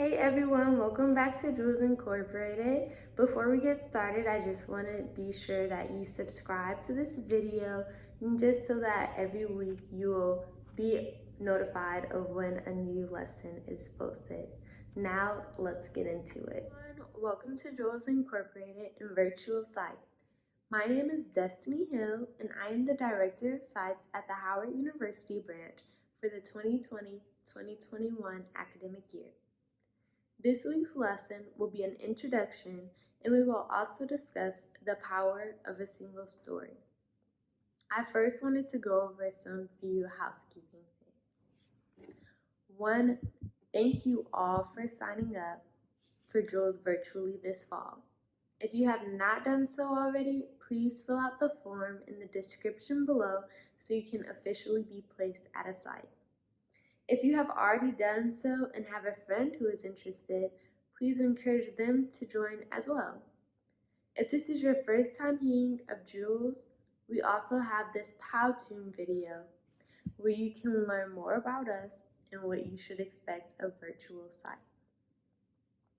Hey everyone, welcome back to Jules Incorporated. Before we get started, I just want to be sure that you subscribe to this video just so that every week you will be notified of when a new lesson is posted. Now, let's get into it. Welcome to Jules Incorporated in Virtual Psych. My name is Destiny Hill, and I am the Director of Sites at the Howard University branch for the 2020-2021 academic year. This week's lesson will be an introduction, and we will also discuss the power of a single story. I first wanted to go over some few housekeeping things. One, thank you all for signing up for Jules virtually this fall. If you have not done so already, please fill out the form in the description below so you can officially be placed at a site. If you have already done so and have a friend who is interested, please encourage them to join as well. If this is your first time hearing of Jules, we also have this Powtoon video where you can learn more about us and what you should expect of virtual site.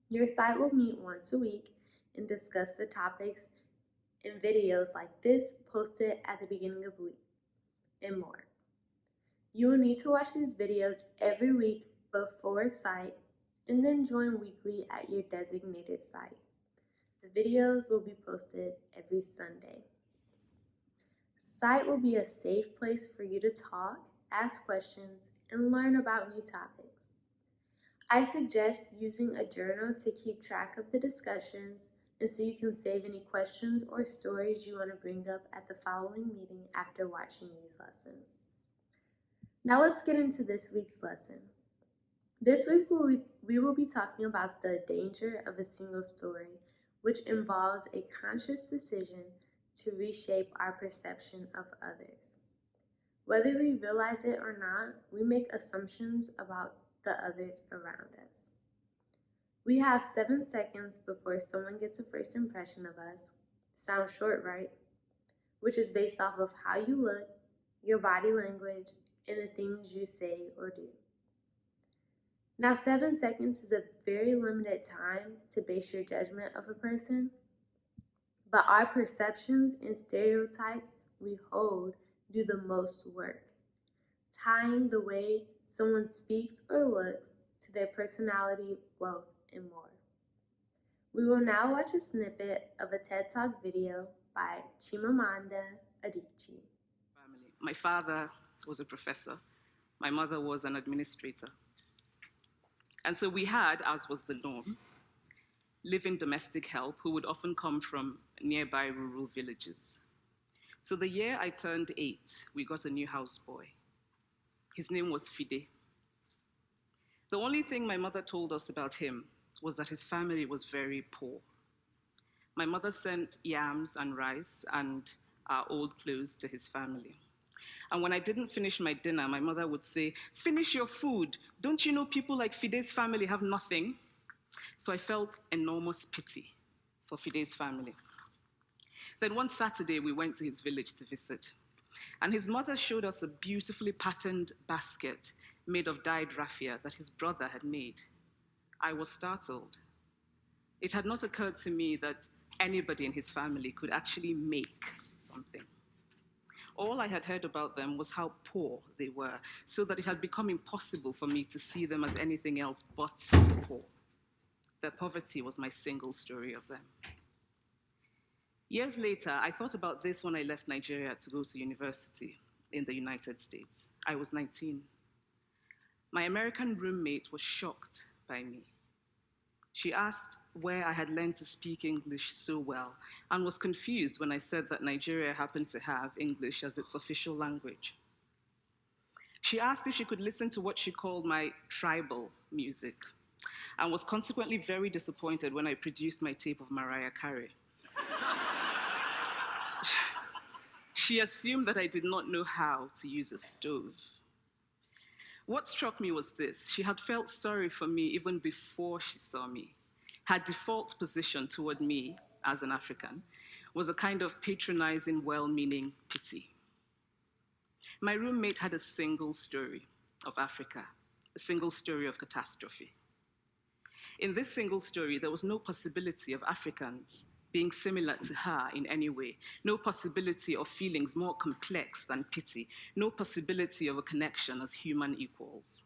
Your site will meet once a week and discuss the topics in videos like this posted at the beginning of the week and more. You will need to watch these videos every week before site and then join weekly at your designated site. The videos will be posted every Sunday. Site will be a safe place for you to talk, ask questions, and learn about new topics. I suggest using a journal to keep track of the discussions and so you can save any questions or stories you want to bring up at the following meeting after watching these lessons. Now let's get into this week's lesson. This week we will be talking about the danger of a single story, which involves a conscious decision to reshape our perception of others. Whether we realize it or not, we make assumptions about the others around us. We have 7 seconds before someone gets a first impression of us. Sounds short, right? Which is based off of how you look, your body language, and the things you say or do. Now, 7 seconds is a very limited time to base your judgment of a person, but our perceptions and stereotypes we hold do the most work, tying the way someone speaks or looks to their personality, wealth, and more. We will now watch a snippet of a TED Talk video by Chimamanda Adichie. My father was a professor. My mother was an administrator. And so we had, as was the norm, live-in domestic help who would often come from nearby rural villages. So the year I turned 8, we got a new houseboy. His name was Fide. The only thing my mother told us about him was that his family was very poor. My mother sent yams and rice and our old clothes to his family. And when I didn't finish my dinner, my mother would say, "Finish your food. Don't you know people like Fide's family have nothing?" So I felt enormous pity for Fide's family. Then one Saturday, we went to his village to visit. And his mother showed us a beautifully patterned basket made of dyed raffia that his brother had made. I was startled. It had not occurred to me that anybody in his family could actually make something. All I had heard about them was how poor they were, so that it had become impossible for me to see them as anything else but poor. Their poverty was my single story of them. Years later, I thought about this when I left Nigeria to go to university in the United States. I was 19. My American roommate was shocked by me. She asked where I had learned to speak English so well and was confused when I said that Nigeria happened to have English as its official language. She asked if she could listen to what she called my tribal music and was consequently very disappointed when I produced my tape of Mariah Carey. She assumed that I did not know how to use a stove. What struck me was this: she had felt sorry for me even before she saw me. Her default position toward me as an African was a kind of patronizing, well-meaning pity. My roommate had a single story of Africa, a single story of catastrophe. In this single story, there was no possibility of Africans being similar to her in any way, no possibility of feelings more complex than pity, no possibility of a connection as human equals.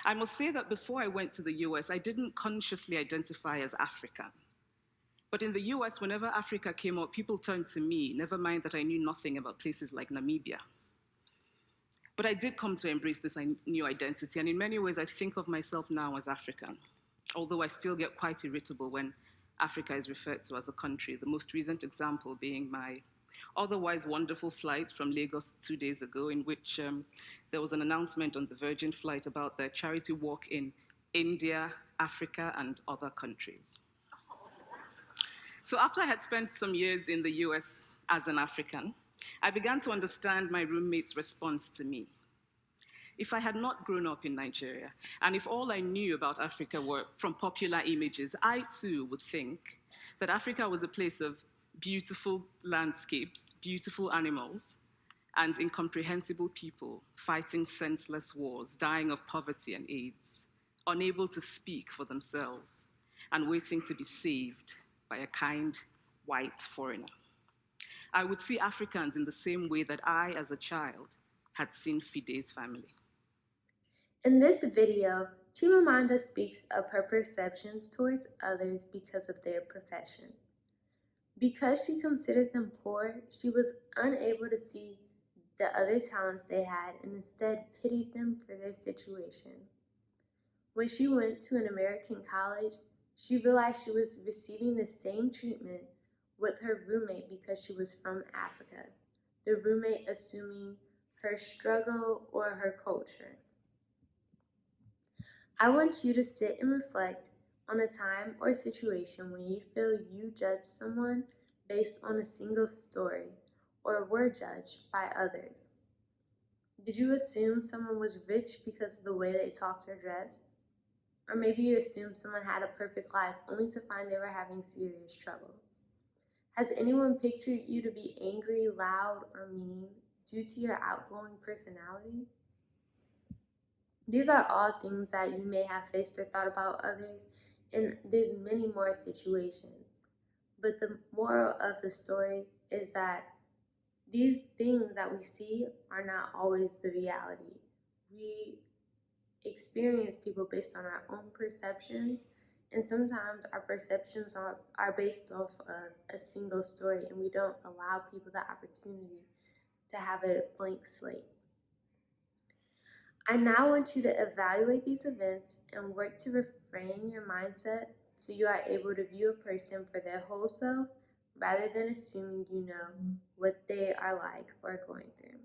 I must say that before I went to the US, I didn't consciously identify as African. But in the US, whenever Africa came up, people turned to me, never mind that I knew nothing about places like Namibia. But I did come to embrace this new identity, and in many ways, I think of myself now as African, although I still get quite irritable when Africa is referred to as a country, the most recent example being my otherwise wonderful flight from Lagos 2 days ago, in which there was an announcement on the Virgin flight about their charity walk in India, Africa, and other countries. So after I had spent some years in the US as an African, I began to understand my roommate's response to me. If I had not grown up in Nigeria, and if all I knew about Africa were from popular images, I too would think that Africa was a place of beautiful landscapes, beautiful animals, and incomprehensible people fighting senseless wars, dying of poverty and AIDS, unable to speak for themselves, and waiting to be saved by a kind white foreigner. I would see Africans in the same way that I, as a child, had seen Fide's family. In this video, Chimamanda speaks of her perceptions towards others because of their profession. Because she considered them poor, she was unable to see the other talents they had and instead pitied them for their situation. When she went to an American college, she realized she was receiving the same treatment with her roommate because she was from Africa, the roommate assuming her struggle or her culture. I want you to sit and reflect on a time or situation when you feel you judged someone based on a single story or were judged by others. Did you assume someone was rich because of the way they talked or dressed? Or maybe you assumed someone had a perfect life only to find they were having serious troubles. Has anyone pictured you to be angry, loud, or mean due to your outgoing personality? These are all things that you may have faced or thought about others, and there's many more situations. But the moral of the story is that these things that we see are not always the reality. We experience people based on our own perceptions, and sometimes our perceptions are based off of a single story, and we don't allow people the opportunity to have a blank slate. I now want you to evaluate these events and work to reframe your mindset so you are able to view a person for their whole self rather than assuming you know what they are like or going through.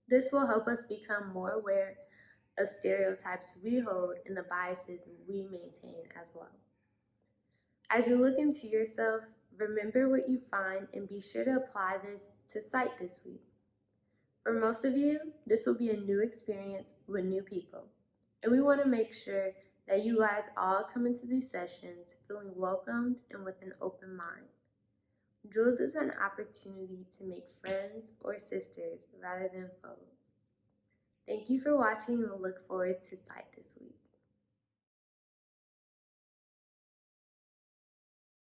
This will help us become more aware of stereotypes we hold and the biases we maintain as well. As you look into yourself, remember what you find and be sure to apply this to Sight this week. For most of you, this will be a new experience with new people, and we want to make sure that you guys all come into these sessions feeling welcomed and with an open mind. Jules is an opportunity to make friends or sisters rather than foes. Thank you for watching and we'll look forward to Sight this week.